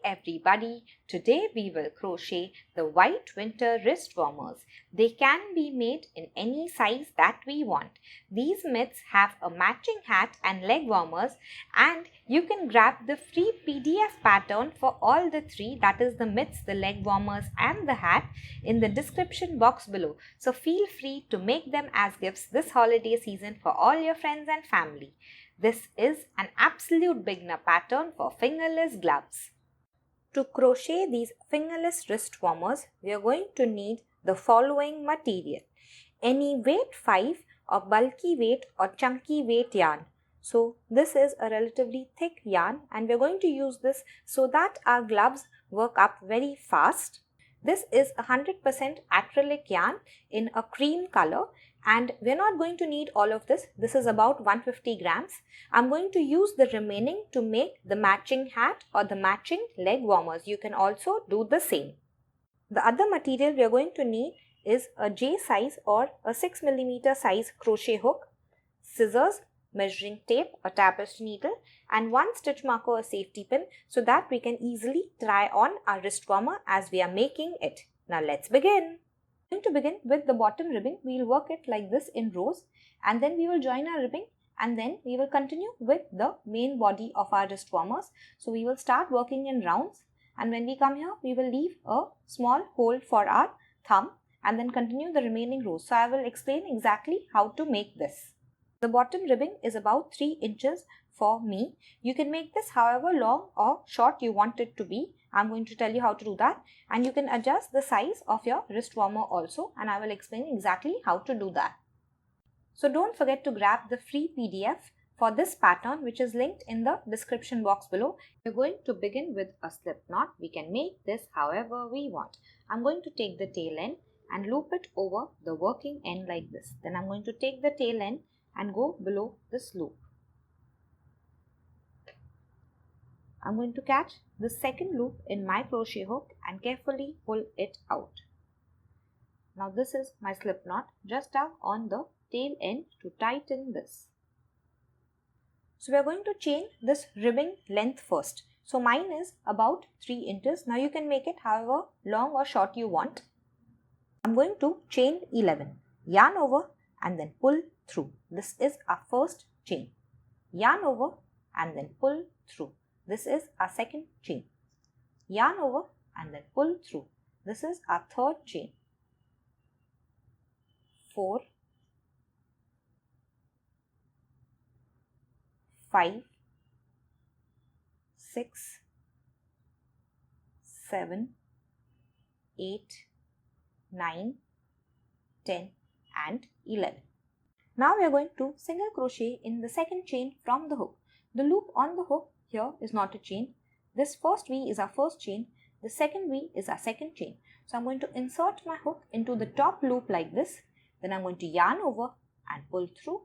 everybody. Today we will crochet the white winter wrist warmers. They can be made in any size that we want. These mitts have a matching hat and leg warmers, and you can grab the free PDF pattern for all the three, that is the mitts, the leg warmers and the hat, in the description box below. So feel free to make them as gifts this holiday season for all your friends and family. This is an absolute beginner pattern for fingerless gloves. To crochet these fingerless wrist warmers, we are going to need the following material. Any weight 5 or bulky weight or chunky weight yarn. So this is a relatively thick yarn and we are going to use this so that our gloves work up very fast. This is 100% acrylic yarn in a cream color, and we are not going to need all of this. This is about 150 grams. I'm going to use the remaining to make the matching hat or the matching leg warmers. You can also do the same. The other material we are going to need is a J size or a 6mm size crochet hook, scissors, measuring tape, a tapestry needle, and one stitch marker or safety pin so that we can easily try on our wrist warmer as we are making it. Now let's begin. We're going to begin with the bottom ribbing. We'll work it like this in rows, and then we will join our ribbing, and then we will continue with the main body of our wrist warmers. So we will start working in rounds, and when we come here, we will leave a small hole for our thumb and then continue the remaining rows. So I will explain exactly how to make this. The bottom ribbing is about 3 inches for me. You can make this however long or short you want it to be. I'm going to tell you how to do that, and you can adjust the size of your wrist warmer also, and I will explain exactly how to do that. So don't forget to grab the free PDF for this pattern, which is linked in the description box below. We're going to begin with a slip knot. We can make this however we want. I'm going to take the tail end and loop it over the working end like this. Then I'm going to take the tail end and go below this loop. I'm going to catch the second loop in my crochet hook and carefully pull it out. Now this is my slip knot. Just tug on the tail end to tighten this. So we are going to chain this ribbing length first. So mine is about 3 inches. Now you can make it however long or short you want. I'm going to chain 11. Yarn over and then pull through. This is our first chain. Yarn over and then pull through. This is our second chain. Yarn over and then pull through. This is our third chain. 4, 5, 6, 7, 8, 9, 10 and 11. Now we are going to single crochet in the second chain from the hook. The loop on the hook here is not a chain. This first V is our first chain. The second V is our second chain. So I'm going to insert my hook into the top loop like this. Then I'm going to yarn over and pull through.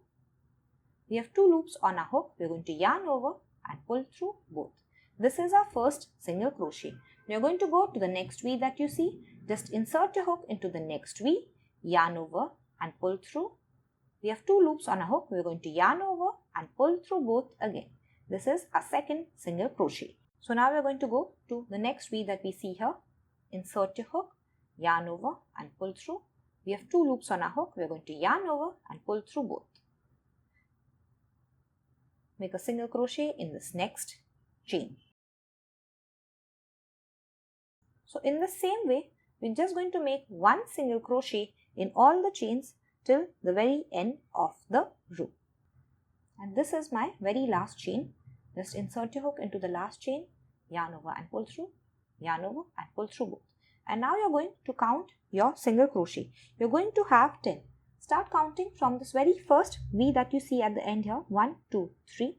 We have 2 loops on our hook. We're going to yarn over and pull through both. This is our first single crochet. We are going to go to the next V that you see. Just insert your hook into the next V, yarn over and pull through. We have 2 loops on a hook. We're going to yarn over and pull through both again. This is our second single crochet. So now we're going to go to the next V that we see here. Insert your hook, yarn over and pull through. We have 2 loops on our hook. We're going to yarn over and pull through both. Make a single crochet in this next chain. So in the same way, we're just going to make 1 single crochet in all the chains till the very end of the row. And this is my very last chain. Just insert your hook into the last chain, yarn over and pull through, yarn over and pull through both. And now you're going to count your single crochet. You're going to have 10. Start counting from this very first V that you see at the end here. 1, 2, 3,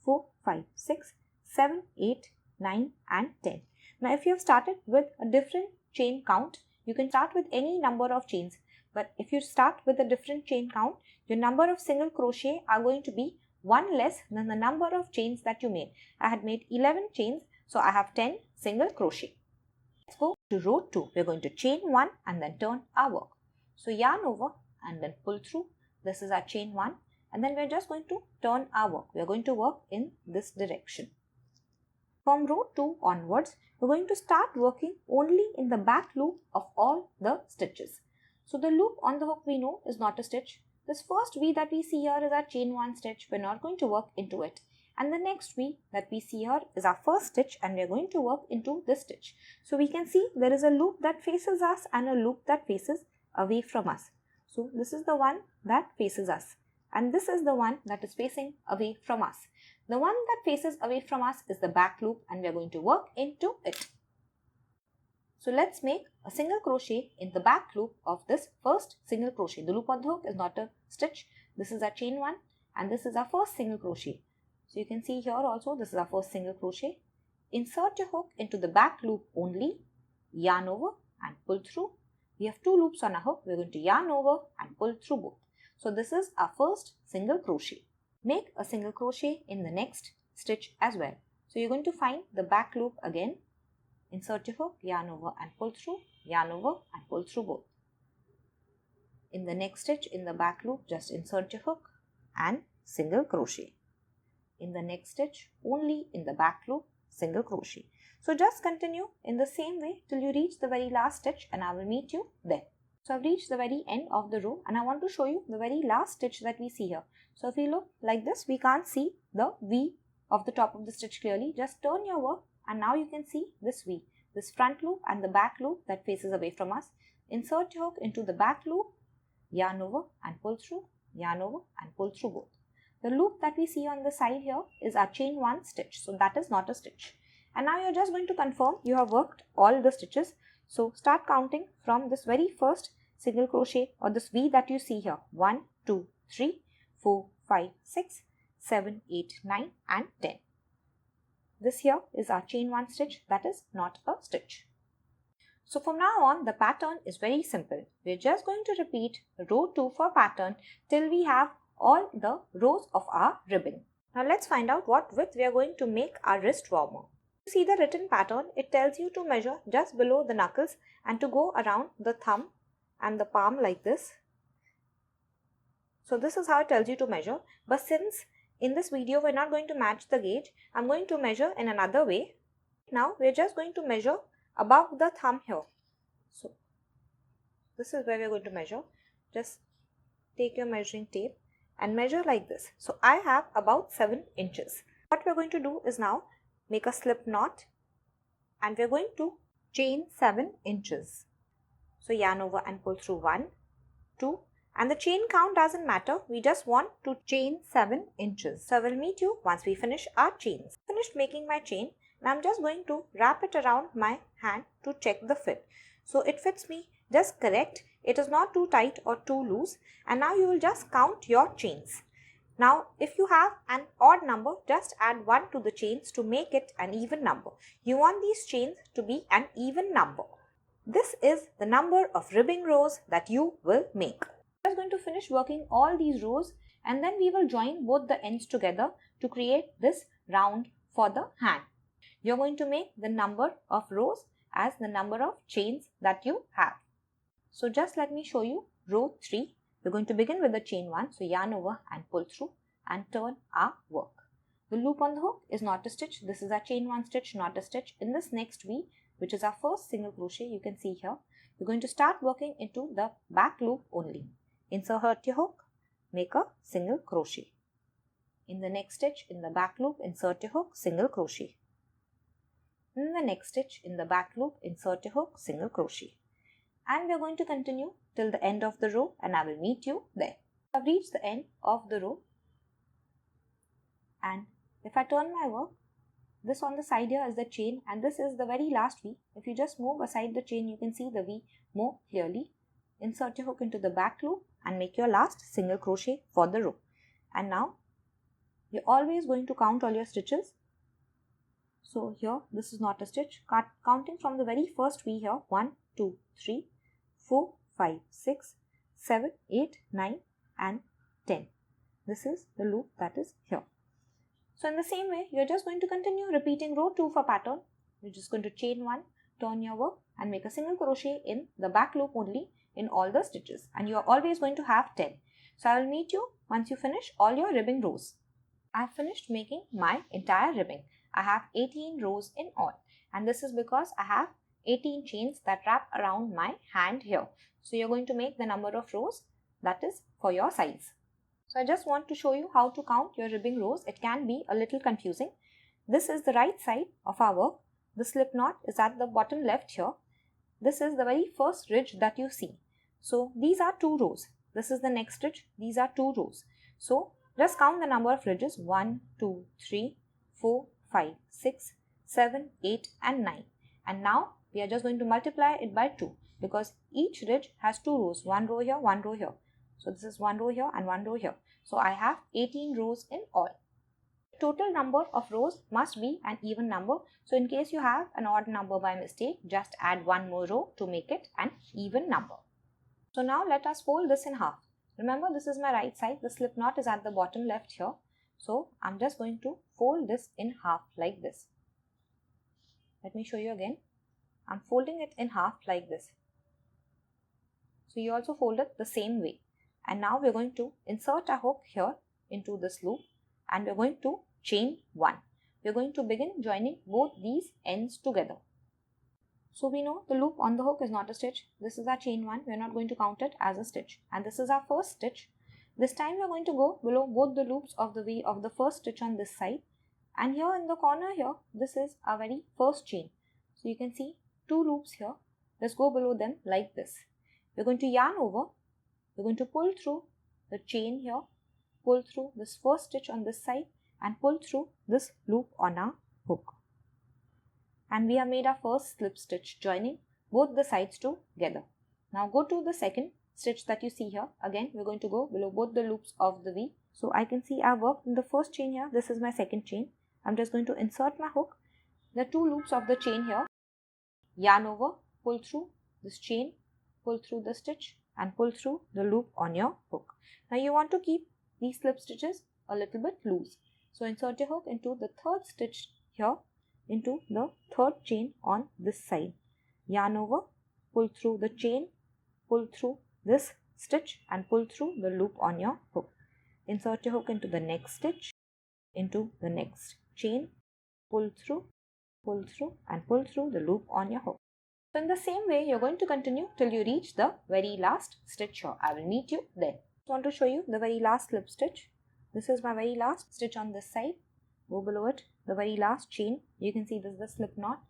4, 5, 6, 7, 8, 9 and 10. Now if you have started with a different chain count, you can start with any number of chains. But if you start with a different chain count, your number of single crochet are going to be 1 less than the number of chains that you made. I had made 11 chains, so I have 10 single crochet. Let's go to row 2. We're going to chain 1 and then turn our work. So yarn over and then pull through. This is our chain 1, and then we're just going to turn our work. We're going to work in this direction. From row 2 onwards, we're going to start working only in the back loop of all the stitches. So the loop on the hook we know is not a stitch. This first V that we see here is our chain 1 stitch. We're not going to work into it. And the next V that we see here is our first stitch, and we're going to work into this stitch. So we can see there is a loop that faces us and a loop that faces away from us. So this is the one that faces us, and this is the one that is facing away from us. The one that faces away from us is the back loop, and we are going to work into it. So let's make a single crochet in the back loop of this first single crochet. The loop on the hook is not a stitch. This is our chain 1, and this is our first single crochet. So you can see here also this is our first single crochet. Insert your hook into the back loop only, yarn over and pull through. We have 2 loops on our hook. We're going to yarn over and pull through both. So this is our first single crochet. Make a single crochet in the next stitch as well. So you're going to find the back loop again. Insert your hook, yarn over and pull through, yarn over and pull through both. In the next stitch in the back loop, just insert your hook and single crochet. In the next stitch, only in the back loop, single crochet. So just continue in the same way till you reach the very last stitch, and I will meet you there. So I've reached the very end of the row, and I want to show you the very last stitch that we see here. So if we look like this, we can't see the V of the top of the stitch clearly. Just turn your work, and now you can see this V, this front loop and the back loop that faces away from us. Insert your hook into the back loop, yarn over and pull through, yarn over and pull through both. The loop that we see on the side here is our chain 1 stitch, so that is not a stitch. And now you're just going to confirm you have worked all the stitches. So start counting from this very first single crochet or this V that you see here. 1, 2, 3, 4, 5, 6, 7, 8, 9 and 10. This here is our chain 1 stitch, that is not a stitch. So from now on, the pattern is very simple. We're just going to repeat row 2 for pattern till we have all the rows of our ribbon. Now let's find out what width we are going to make our wrist warmer. To see the written pattern, it tells you to measure just below the knuckles and to go around the thumb and the palm like this. So this is how it tells you to measure. But since in this video we're not going to match the gauge, I'm going to measure in another way. Now we're just going to measure above the thumb here. So this is where we're going to measure. Just take your measuring tape and measure like this. So I have about 7 inches. What we're going to do is now make a slip knot, and we're going to chain 7 inches. So yarn over and pull through 1, 2, and the chain count doesn't matter. We just want to chain 7 inches. So I will meet you once we finish our chains. Finished making my chain, and I'm just going to wrap it around my hand to check the fit. So it fits me just correct. It is not too tight or too loose, and now you will just count your chains. Now if you have an odd number, just add 1 to the chains to make it an even number. You want these chains to be an even number. This is the number of ribbing rows that you will make. I'm just going to finish working all these rows, and then we will join both the ends together to create this round for the hand. You're going to make the number of rows as the number of chains that you have. So just let me show you row 3. We're going to begin with the chain 1. So yarn over and pull through and turn our work. The loop on the hook is not a stitch. This is our chain 1 stitch, not a stitch. In this next V, which is our first single crochet, you can see here, we're going to start working into the back loop only. Insert your hook, make a single crochet. In the next stitch in the back loop, insert your hook, single crochet. In the next stitch in the back loop, insert your hook, single crochet. And we are going to continue till the end of the row, and I will meet you there. I've reached the end of the row, and if I turn my work, this on the side here is the chain, and this is the very last V. If you just move aside the chain, you can see the V more clearly. Insert your hook into the back loop and make your last single crochet for the row. And now you're always going to count all your stitches. So here, this is not a stitch. Counting from the very first V here, 1, 2, 3, 4, 5, 6, 7, 8, 9 and 10. This is the loop that is here. So in the same way, you're just going to continue repeating row 2 for pattern. You're just going to chain 1, turn your work and make a single crochet in the back loop only in all the stitches. And you are always going to have 10. So I will meet you once you finish all your ribbing rows. I have finished making my entire ribbing. I have 18 rows in all. And this is because I have 18 chains that wrap around my hand here. So you're going to make the number of rows that is for your size. So I just want to show you how to count your ribbing rows. It can be a little confusing. This is the right side of our work. The slip knot is at the bottom left here. This is the very first ridge that you see. So these are 2 rows. This is the next ridge. These are 2 rows. So just count the number of ridges. 1, 2, 3, 4, 5, 6, 7, 8 and 9. And now we are just going to multiply it by 2 because each ridge has 2 rows. 1 row here, 1 row here. So this is 1 row here and 1 row here. So I have 18 rows in all. Total number of rows must be an even number. So in case you have an odd number by mistake, just add 1 more row to make it an even number. So now let us fold this in half. Remember, this is my right side. The slip knot is at the bottom left here. So I'm just going to fold this in half like this. Let me show you again. I'm folding it in half like this. So you also fold it the same way. And now we're going to insert a hook here into this loop and we're going to chain 1. We're going to begin joining both these ends together. So we know the loop on the hook is not a stitch. This is our chain 1. We're not going to count it as a stitch. And this is our first stitch. This time we're going to go below both the loops of the V of the first stitch on this side. And here in the corner here, this is our very first chain. So you can see 2 loops here. Let's go below them like this. We're going to yarn over. We're going to pull through the chain here, pull through this first stitch on this side and pull through this loop on our hook. And we have made our first slip stitch joining both the sides together. Now go to the second stitch that you see here. Again, we're going to go below both the loops of the V. So I can see I've worked in the first chain here. This is my second chain. I'm just going to insert my hook. The 2 loops of the chain here. Yarn over, pull through this chain, pull through the stitch and pull through the loop on your hook. Now you want to keep these slip stitches a little bit loose. So insert your hook into the third stitch here, into the third chain on this side. Yarn over, pull through the chain, pull through this stitch and pull through the loop on your hook. Insert your hook into the next stitch, into the next chain, pull through and pull through the loop on your hook. So in the same way, you're going to continue till you reach the very last stitch here. I will meet you there. I want to show you the very last slip stitch. This is my very last stitch on this side. Go below it, the very last chain. You can see this is the slip knot.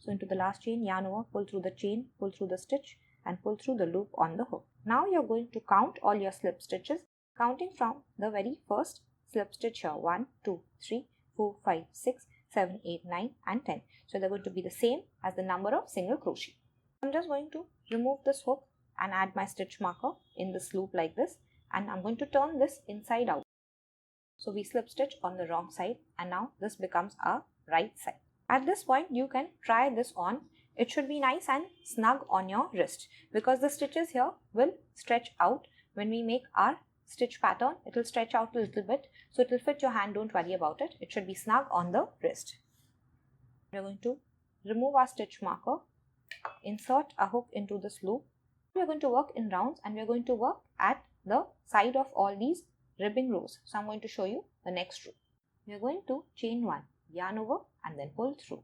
So into the last chain, yarn over, pull through the chain, pull through the stitch and pull through the loop on the hook. Now you're going to count all your slip stitches, counting from the very first slip stitch here. 1, 2, 3, 4, 5, 6, 7, 8, 9 and 10. So they're going to be the same as the number of single crochet. I'm just going to remove this hook and add my stitch marker in this loop like this, and I'm going to turn this inside out. So we slip stitch on the wrong side and now this becomes our right side. At this point you can try this on. It should be nice and snug on your wrist because the stitches here will stretch out. When we make our stitch pattern, it will stretch out a little bit, so it will fit your hand. Don't worry about it. It should be snug on the wrist. We're going to remove our stitch marker, insert a hook into this loop. We're going to work in rounds and we're going to work at the side of all these ribbing rows. So I'm going to show you the next row. We're going to chain 1, yarn over and then pull through.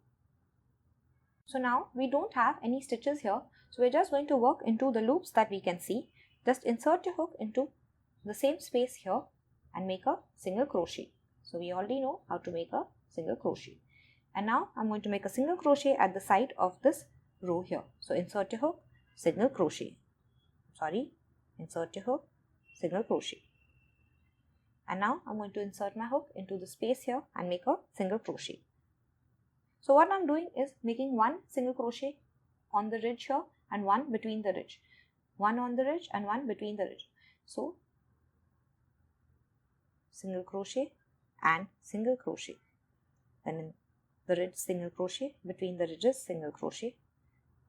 So now we don't have any stitches here, so we're just going to work into the loops that we can see. Just insert your hook into the same space here and make a single crochet. So we already know how to make a single crochet. And now I'm going to make a single crochet at the side of this row here. So insert your hook, single crochet. Insert your hook, single crochet. And now I'm going to insert my hook into the space here and make a single crochet. So what I'm doing is making 1 single crochet on the ridge here and 1 between the ridge. 1 on the ridge and 1 between the ridge. So single crochet and single crochet. Then in the ridge single crochet, between the ridges single crochet,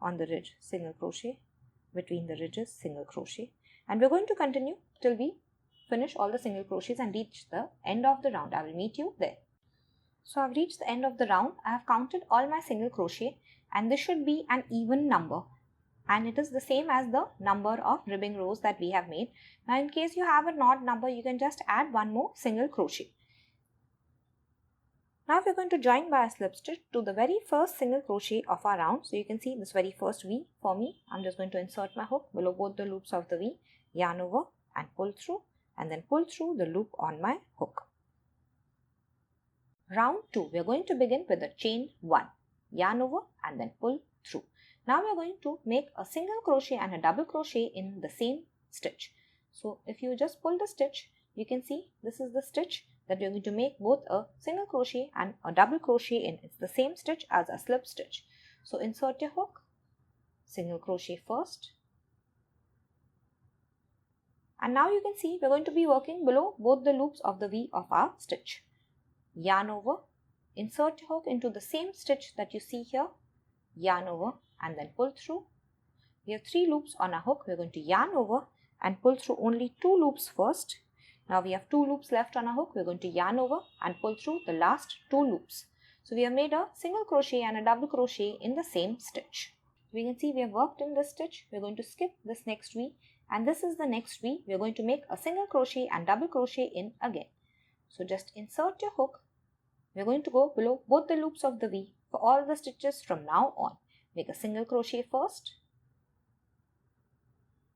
on the ridge single crochet, between the ridges single crochet. And we're going to continue till we finish all the single crochets and reach the end of the round. I will meet you there. So I've reached the end of the round. I have counted all my single crochet and this should be an even number. And it is the same as the number of ribbing rows that we have made. Now in case you have an odd number, you can just add 1 more single crochet. Now we are going to join by a slip stitch to the very first single crochet of our round. So you can see this very first V for me. I'm just going to insert my hook below both the loops of the V, yarn over and pull through, and then pull through the loop on my hook. Round 2, we are going to begin with a chain 1, yarn over and then pull through. Now we are going to make a single crochet and a double crochet in the same stitch. So if you just pull the stitch, you can see this is the stitch that we are going to make both a single crochet and a double crochet in. It's the same stitch as a slip stitch. So insert your hook, single crochet first, and now you can see we're going to be working below both the loops of the V of our stitch. Yarn over, insert your hook into the same stitch that you see here, yarn over and then pull through. We have 3 loops on our hook. We're going to yarn over and pull through only 2 loops first. Now we have 2 loops left on our hook. We're going to yarn over and pull through the last 2 loops. So we have made a single crochet and a double crochet in the same stitch. We can see we have worked in this stitch. We're going to skip this next V, and this is the next V. We're going to make a single crochet and double crochet in again. So just insert your hook. We're going to go below both the loops of the V for all the stitches from now on. Make a single crochet first,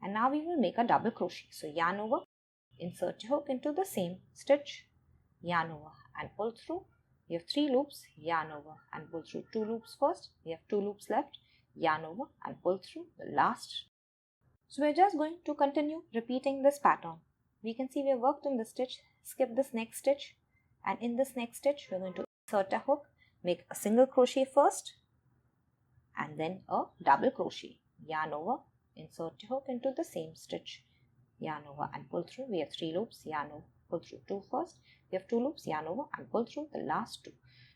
and now we will make a double crochet. So yarn over, insert your hook into the same stitch, yarn over and pull through. We have 3 loops, yarn over and pull through 2 loops first. We have 2 loops left, yarn over and pull through the last. So we're just going to continue repeating this pattern. We can see we have worked in the stitch, skip this next stitch, and in this next stitch we're going to insert a hook, make a single crochet first and then a double crochet, yarn over, insert your hook into the same stitch, yarn over and pull through. We have 3 loops, yarn over, pull through 2 first. We have 2 loops, yarn over and pull through the last 2.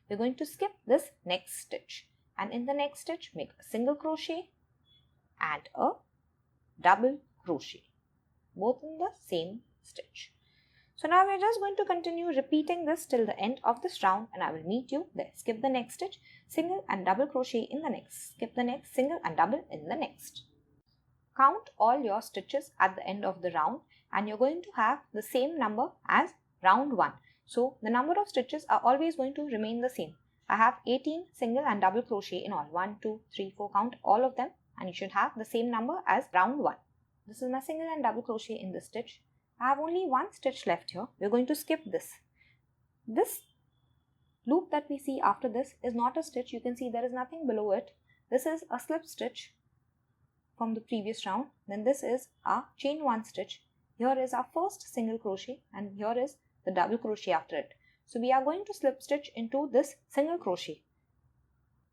We're going to skip this next stitch, and in the next stitch make a single crochet and a double crochet, both in the same stitch. So now we're just going to continue repeating this till the end of this round, and I will meet you there. Skip the next stitch, single and double crochet in the next, skip the next, single and double in the next. Count all your stitches at the end of the round, and you're going to have the same number as round 1. So the number of stitches are always going to remain the same. I have 18 single and double crochet in all. 1, 2, 3, 4, count all of them, and you should have the same number as round 1. This is my single and double crochet in this stitch. I have only 1 stitch left here. We're going to skip this. This loop that we see after this is not a stitch. You can see there is nothing below it. This is a slip stitch from the previous round. Then this is our chain 1 stitch. Here is our first single crochet, and here is the double crochet after it. So we are going to slip stitch into this single crochet.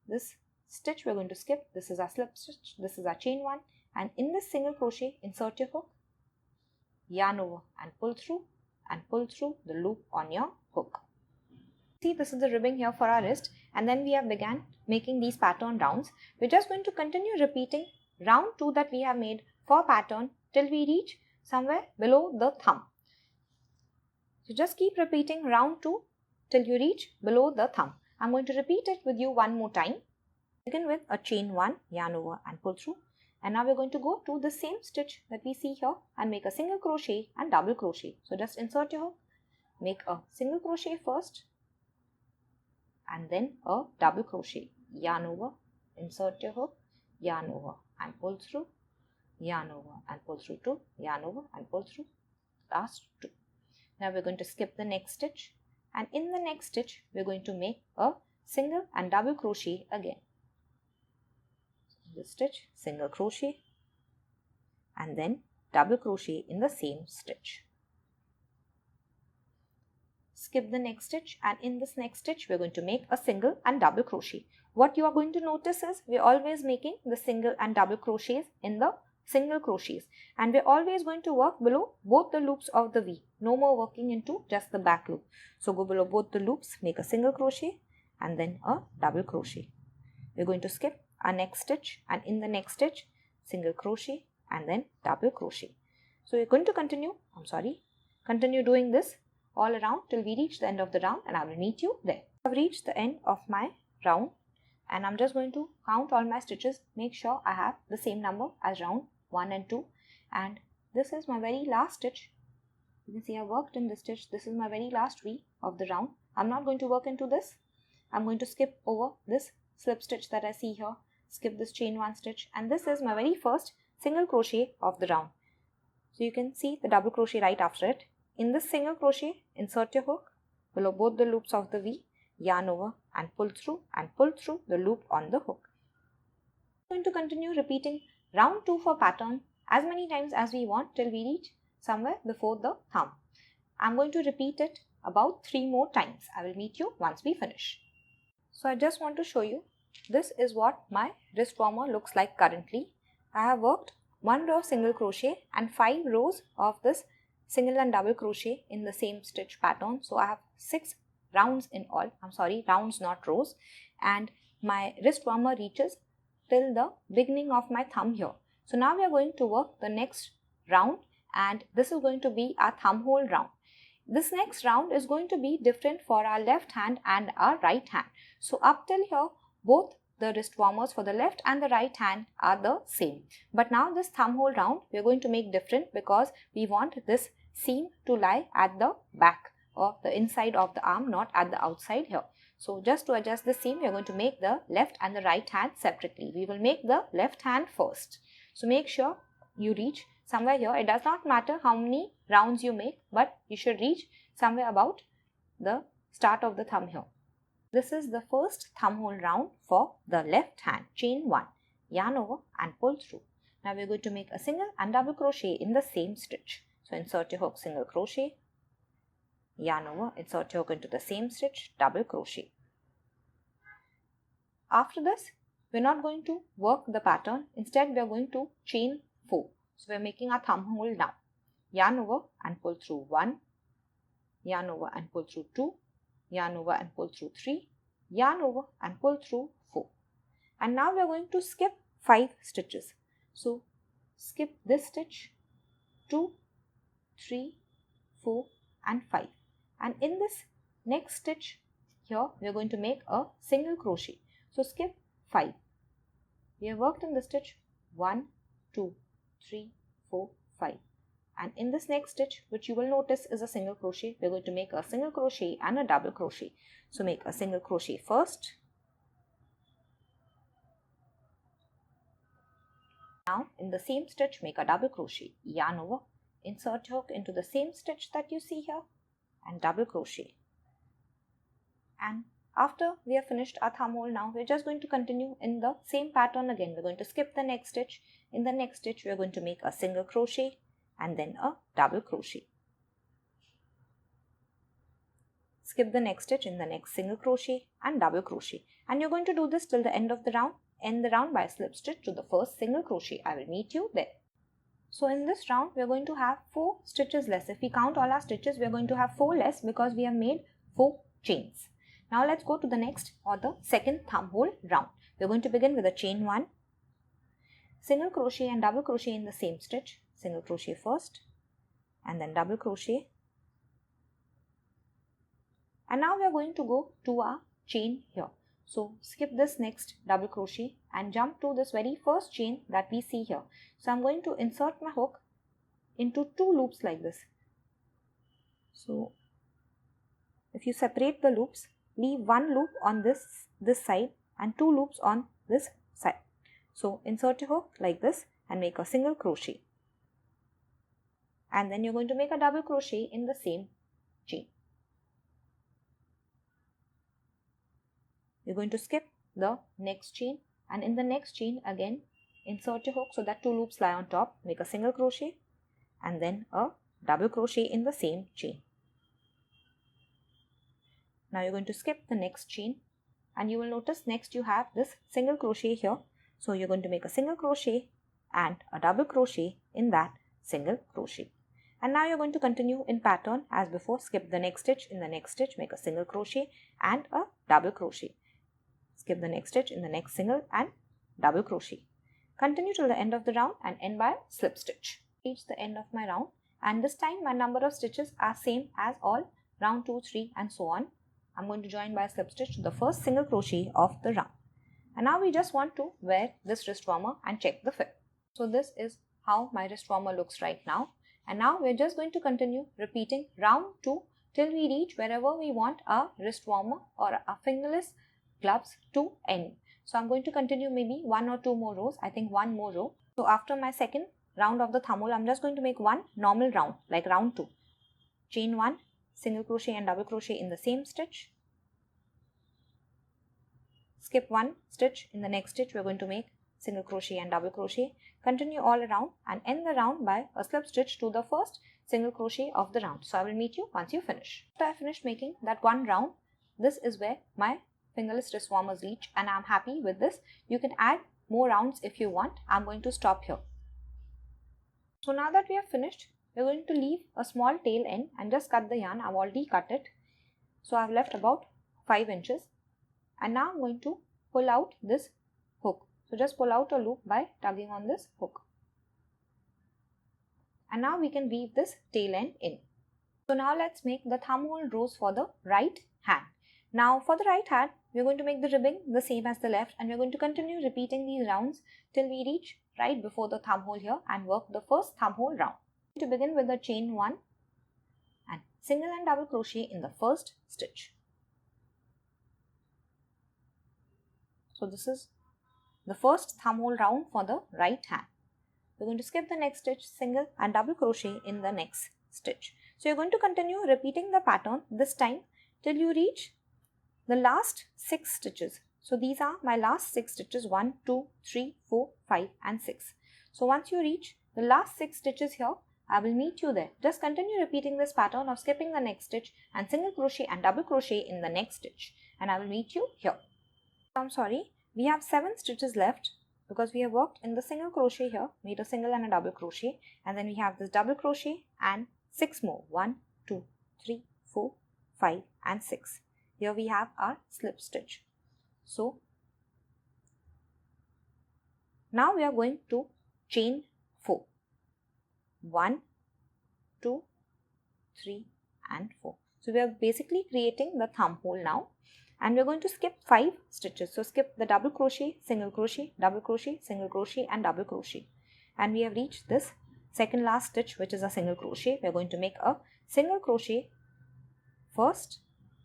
This stitch we're going to skip. This is our slip stitch. This is our chain 1, and in this single crochet insert your hook, yarn over and pull through the loop on your hook. See, this is the ribbing here for our wrist, and then we have began making these pattern rounds. We're just going to continue repeating round 2 that we have made for pattern till we reach somewhere below the thumb. So just keep repeating round 2 till you reach below the thumb. I'm going to repeat it with you one more time. Begin with a chain 1, yarn over and pull through. And now we're going to go to the same stitch that we see here and make a single crochet and double crochet. So just insert your hook, make a single crochet first and then a double crochet, yarn over, insert your hook, yarn over and pull through, yarn over and pull through 2, yarn over and pull through last 2. Now we're going to skip the next stitch, and in the next stitch we're going to make a single and double crochet again. This stitch, single crochet and then double crochet in the same stitch. Skip the next stitch, and in this next stitch we're going to make a single and double crochet. What you are going to notice is we're always making the single and double crochets in the single crochets, and we're always going to work below both the loops of the V. No more working into just the back loop. So go below both the loops, make a single crochet and then a double crochet. We're going to skip our next stitch, and in the next stitch single crochet and then double crochet. So you're going to continue doing this all around till we reach the end of the round, and I will meet you there. I've reached the end of my round, and I'm just going to count all my stitches, make sure I have the same number as round 1 and 2, and this is my very last stitch. You can see I worked in this stitch. This is my very last V of the round. I'm not going to work into this. I'm going to skip over this slip stitch that I see here, skip this chain 1 stitch, and this is my very first single crochet of the round. So you can see the double crochet right after it. In this single crochet, insert your hook below both the loops of the V, yarn over and pull through the loop on the hook. We're going to continue repeating round 2 for pattern as many times as we want till we reach somewhere before the thumb. I'm going to repeat it about 3 more times. I will meet you once we finish. So I just want to show you, this is what my wrist warmer looks like currently. I have worked 1 row of single crochet and 5 rows of this single and double crochet in the same stitch pattern. So I have 6 rounds in all. I'm sorry, rounds not rows. And my wrist warmer reaches till the beginning of my thumb here. So now we are going to work the next round, and this is going to be our thumb hole round. This next round is going to be different for our left hand and our right hand. So up till here, both the wrist warmers for the left and the right hand are the same. But now this thumb hole round we are going to make different because we want this seam to lie at the back or the inside of the arm, not at the outside here. So just to adjust the seam, we are going to make the left and the right hand separately. We will make the left hand first. So make sure you reach somewhere here. It does not matter how many rounds you make, but you should reach somewhere about the start of the thumb here. This is the first thumb hole round for the left hand. Chain 1, yarn over and pull through. Now we are going to make a single and double crochet in the same stitch. So insert your hook, single crochet, yarn over, insert your hook into the same stitch, double crochet. After this, we are not going to work the pattern. Instead, we are going to chain 4. So we are making our thumb hole now. Yarn over and pull through 1, yarn over and pull through 2, yarn over and pull through 3, yarn over and pull through 4. And now we are going to skip 5 stitches. So skip this stitch, 2, 3, 4 and 5. And in this next stitch here, we are going to make a single crochet. So skip 5. We have worked in the stitch 1, 2, 3, 4, 5. And in this next stitch, which you will notice is a single crochet, we are going to make a single crochet and a double crochet. So make a single crochet first. Now in the same stitch, make a double crochet, yarn over, insert hook into the same stitch that you see here and double crochet. And after we have finished our thumb hole, now we are just going to continue in the same pattern again. We are going to skip the next stitch. In the next stitch, we are going to make a single crochet and then a double crochet. Skip the next stitch, in the next single crochet and double crochet. And you're going to do this till the end of the round. End the round by a slip stitch to the first single crochet. I will meet you there. So in this round, we are going to have 4 stitches less. If we count all our stitches, we are going to have 4 less because we have made 4 chains. Now let's go to the next or the second thumb hole round. We are going to begin with a chain 1, single crochet and double crochet in the same stitch. Single crochet first and then double crochet. And now we are going to go to our chain here. So skip this next double crochet and jump to this very first chain that we see here. So I'm going to insert my hook into 2 loops like this. So if you separate the loops, leave 1 loop on this side and 2 loops on this side. So insert your hook like this and make a single crochet. And then you're going to make a double crochet in the same chain. You're going to skip the next chain and in the next chain again insert your hook so that 2 loops lie on top. Make a single crochet and then a double crochet in the same chain. Now you're going to skip the next chain and you will notice next you have this single crochet here. So you're going to make a single crochet and a double crochet in that single crochet. And now you're going to continue in pattern as before. Skip the next stitch, in the next stitch make a single crochet and a double crochet. Skip the next stitch, in the next single and double crochet. Continue till the end of the round and end by a slip stitch. Reach the end of my round and this time my number of stitches are same as all round 2, 3 and so on. I'm going to join by a slip stitch to the first single crochet of the round. And now we just want to wear this wrist warmer and check the fit. So this is how my wrist warmer looks right now. And now we're just going to continue repeating round 2 till we reach wherever we want our wrist warmer or a fingerless gloves to end. So I'm going to continue maybe 1 or 2 more rows. I think 1 more row. So after my second round of the thumbhole, I'm just going to make one normal round, like round 2. Chain 1, single crochet and double crochet in the same stitch. Skip 1 stitch. In the next stitch, we're going to make single crochet and double crochet. Continue all around and end the round by a slip stitch to the first single crochet of the round. So I will meet you once you finish. After I finish making that one round, this is where my fingerless wrist warmers reach, and I'm happy with this. You can add more rounds if you want. I'm going to stop here. So now that we have finished, we're going to leave a small tail end and just cut the yarn. I've already cut it. So I've left about 5 inches. And now I'm going to pull out this hook. So just pull out a loop by tugging on this hook. And now we can weave this tail end in. So now let's make the thumbhole rows for the right hand. Now for the right hand, we're going to make the ribbing the same as the left, and we're going to continue repeating these rounds till we reach right before the thumbhole here and work the first thumbhole round. To begin with the chain 1 and single and double crochet in the first stitch. So this is the first thumbhole round for the right hand. We're going to skip the next stitch, single and double crochet in the next stitch. So you're going to continue repeating the pattern this time till you reach the last 6 stitches. So these are my last 6 stitches, 1, 2, 3, 4, 5 and 6. So once you reach the last 6 stitches here, I will meet you there. Just continue repeating this pattern of skipping the next stitch and single crochet and double crochet in the next stitch, and I will meet you here. I'm sorry, we have 7 stitches left because we have worked in the single crochet here, made a single and a double crochet, and then we have this double crochet and 6 more, 1, 2, 3, 4, 5 and 6. Here we have our slip stitch. So now we are going to chain 4. 1, 2, 3 and 4. So we are basically creating the thumbhole now. And we're going to skip 5 stitches. So skip the double crochet, single crochet, double crochet, single crochet and double crochet. And we have reached this second last stitch, which is a single crochet. We're going to make a single crochet first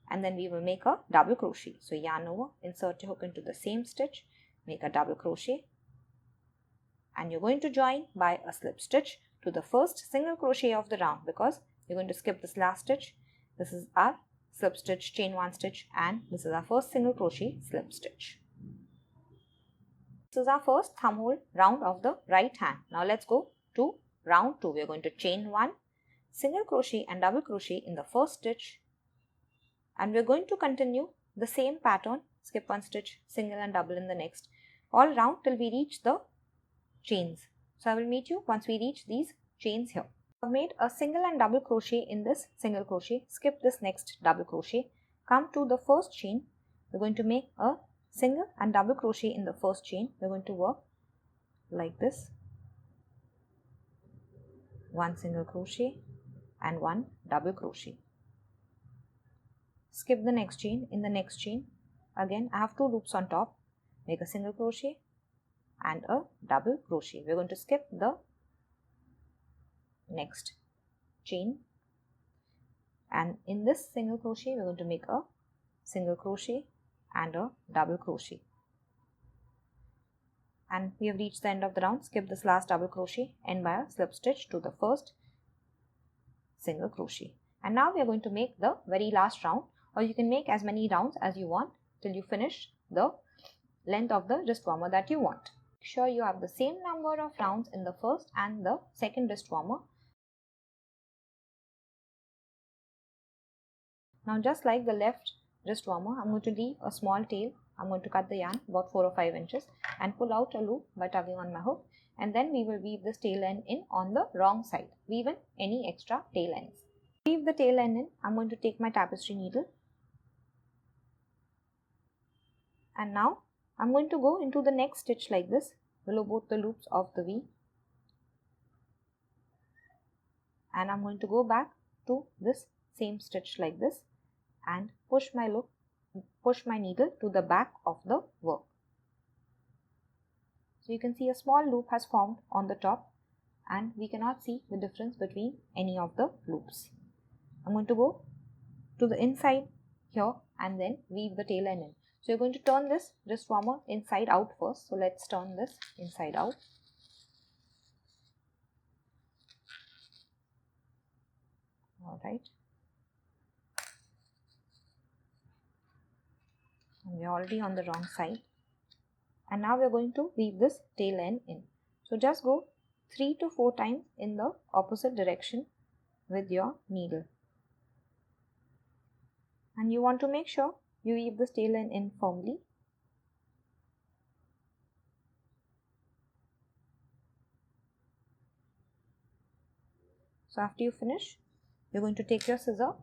and then we will make a double crochet. So yarn over, insert your hook into the same stitch, make a double crochet and you're going to join by a slip stitch to the first single crochet of the round, because you're going to skip this last stitch. This is our slip stitch, chain 1 stitch, and this is our first single crochet slip stitch. This is our first thumbhole round of the right hand. Now let's go to round 2. We are going to chain 1, single crochet and double crochet in the first stitch, and we are going to continue the same pattern, skip 1 stitch, single and double in the next, all round till we reach the chains. So I will meet you once we reach these chains here. I've made a single and double crochet in this single crochet, skip this next double crochet, come to the first chain. We're going to make a single and double crochet in the first chain. We're going to work like this, 1 single crochet and 1 double crochet. Skip the next chain. In the next chain, again I have 2 loops on top, make a single crochet and a double crochet. We're going to skip the next chain, and in this single crochet we're going to make a single crochet and a double crochet, and we have reached the end of the round. Skip this last double crochet, end by a slip stitch to the first single crochet, and now we are going to make the very last round, or you can make as many rounds as you want till you finish the length of the wrist warmer that you want. Make sure you have the same number of rounds in the first and the second wrist warmer. Now just like the left wrist warmer, I'm going to leave a small tail. I'm going to cut the yarn about 4 or 5 inches and pull out a loop by tugging on my hook, and then we will weave this tail end in on the wrong side. Weave in any extra tail ends. Weave the tail end in. I'm going to take my tapestry needle, and now I'm going to go into the next stitch like this, below both the loops of the V, and I'm going to go back to this same stitch like this and push my needle to the back of the work. So you can see a small loop has formed on the top, and we cannot see the difference between any of the loops. I'm going to go to the inside here and then weave the tail end in. So you're going to turn this wrist warmer inside out first. So let's turn this inside out. Alright. We're already on the wrong side. And now we're going to weave this tail end in. So just go 3 to 4 times in the opposite direction with your needle. And you want to make sure you weave this tail end in firmly. So after you finish, you're going to take your scissor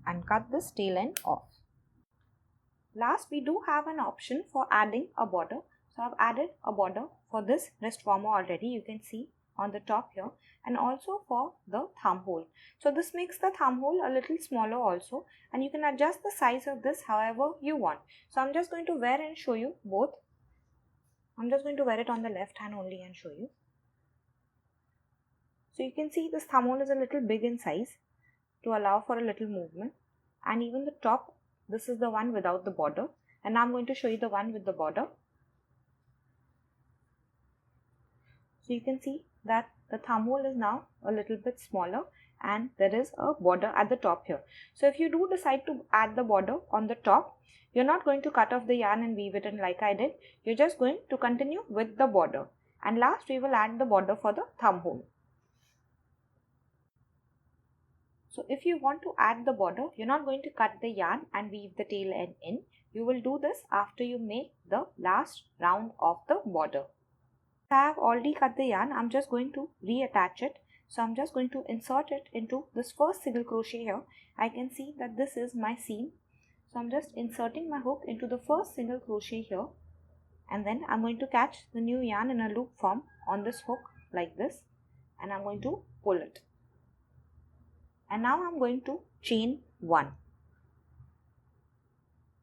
and cut this tail end off. Last, we do have an option for adding a border. So I've added a border for this wrist warmer already. You can see on the top here, and also for the thumb hole. So this makes the thumb hole a little smaller also, and you can adjust the size of this however you want. So I'm just going to wear and show you both. I'm just going to wear it on the left hand only and show you. So you can see this thumb hole is a little big in size to allow for a little movement, and even the top, this is the one without the border, and now I'm going to show you the one with the border. So you can see that the thumb hole is now a little bit smaller and there is a border at the top here. So if you do decide to add the border on the top, you're not going to cut off the yarn and weave it in like I did. You're just going to continue with the border. And last, we will add the border for the thumb hole. So if you want to add the border, you're not going to cut the yarn and weave the tail end in. You will do this after you make the last round of the border. I have already cut the yarn. I'm just going to reattach it. So I'm just going to insert it into this first single crochet here. I can see that this is my seam. So I'm just inserting my hook into the first single crochet here. And then I'm going to catch the new yarn in a loop form on this hook like this. And I'm going to pull it. And now I'm going to chain 1.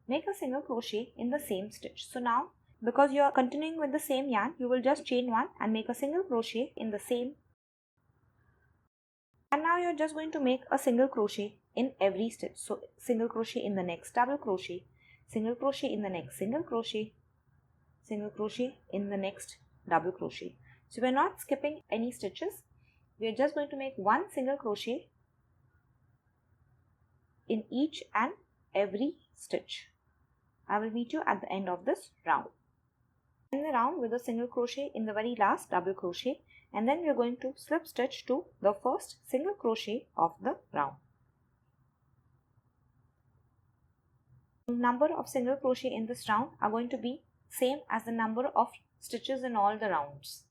Make a single crochet in the same stitch. So now, because you are continuing with the same yarn, you will just chain 1 and make a single crochet in the same. And now you're just going to make a single crochet in every stitch. So single crochet in the next double crochet, single crochet in the next single crochet, single crochet in the next double crochet. So we're not skipping any stitches. We're just going to make one single crochet in each and every stitch. I will meet you at the end of this round. End the round with a single crochet in the very last double crochet, and then we are going to slip stitch to the first single crochet of the round. The number of single crochet in this round are going to be same as the number of stitches in all the rounds.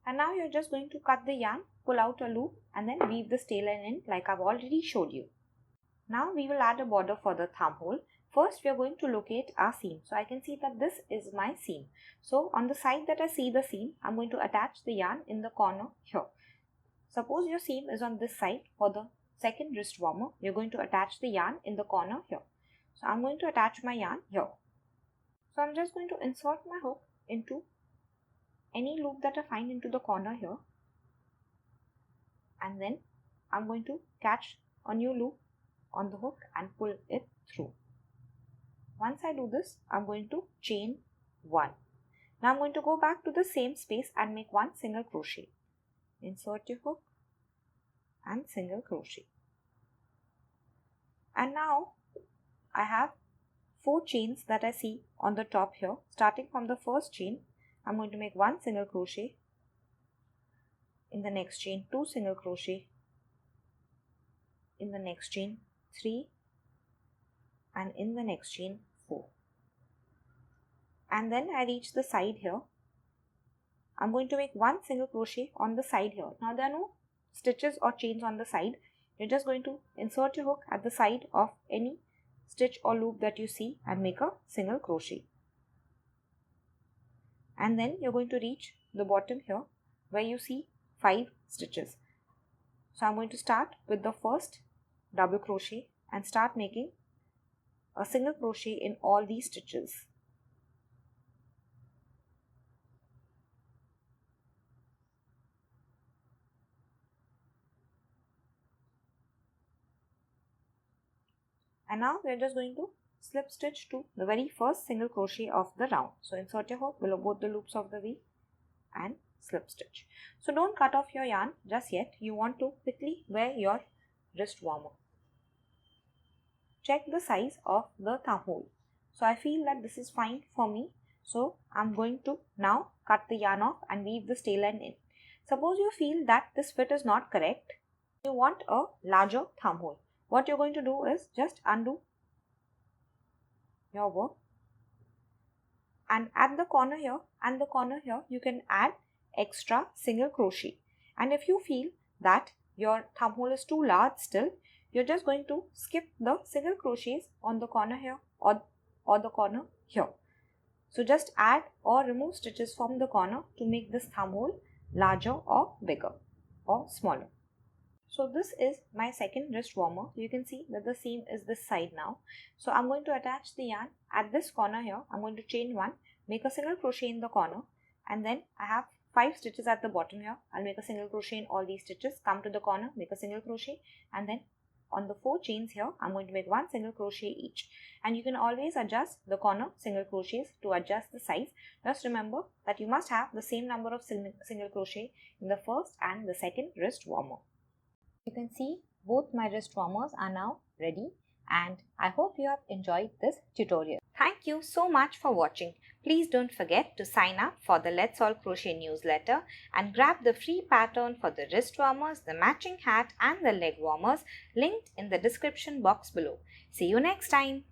And now you're just going to cut the yarn, pull out a loop, and then weave this tail end in like I've already showed you. Now we will add a border for the thumb hole. First, we are going to locate our seam. So I can see that this is my seam. So on the side that I see the seam, I'm going to attach the yarn in the corner here. Suppose your seam is on this side for the second wrist warmer. You're going to attach the yarn in the corner here. So I'm going to attach my yarn here. So I'm just going to insert my hook into any loop that I find into the corner here. And then I'm going to catch a new loop on the hook and pull it through. Once I do this, I'm going to chain 1. Now I'm going to go back to the same space and make one single crochet. Insert your hook and single crochet. And now I have 4 chains that I see on the top here. Starting from the first chain, I'm going to make one single crochet. In the next chain, 2 single crochet. In the next chain, 3. And in the next chain, 4. And then I reach the side here. I'm going to make one single crochet on the side here. Now there are no stitches or chains on the side. You're just going to insert your hook at the side of any stitch or loop that you see and make a single crochet. And then you're going to reach the bottom here where you see 5 stitches. So I'm going to start with the first double crochet and start making a single crochet in all these stitches. And now we are just going to slip stitch to the very first single crochet of the round. So insert your hook below both the loops of the V and slip stitch. So don't cut off your yarn just yet. You want to quickly wear your wrist warmer. Check the size of the thumb hole. So I feel that this is fine for me. So I'm going to now cut the yarn off and weave the tail end in. Suppose you feel that this fit is not correct. You want a larger thumb hole. What you're going to do is just undo your work, and at the corner here and the corner here you can add extra single crochet. And if you feel that your thumb hole is too large still, you're just going to skip the single crochets on the corner here or the corner here. So just add or remove stitches from the corner to make this thumb hole larger or bigger or smaller. So this is my second wrist warmer. You can see that the seam is this side now. So I'm going to attach the yarn at this corner here. I'm going to chain one, make a single crochet in the corner, and then I have 5 stitches at the bottom here. I'll make a single crochet in all these stitches, come to the corner, make a single crochet, and then on the 4 chains here, I'm going to make 1 single crochet each. And you can always adjust the corner single crochets to adjust the size. Just remember that you must have the same number of single crochet in the first and the second wrist warmer. You can see both my wrist warmers are now ready, and I hope you have enjoyed this tutorial. Thank you so much for watching. Please don't forget to sign up for the Let's All Crochet newsletter and grab the free pattern for the wrist warmers, the matching hat and the leg warmers linked in the description box below. See you next time.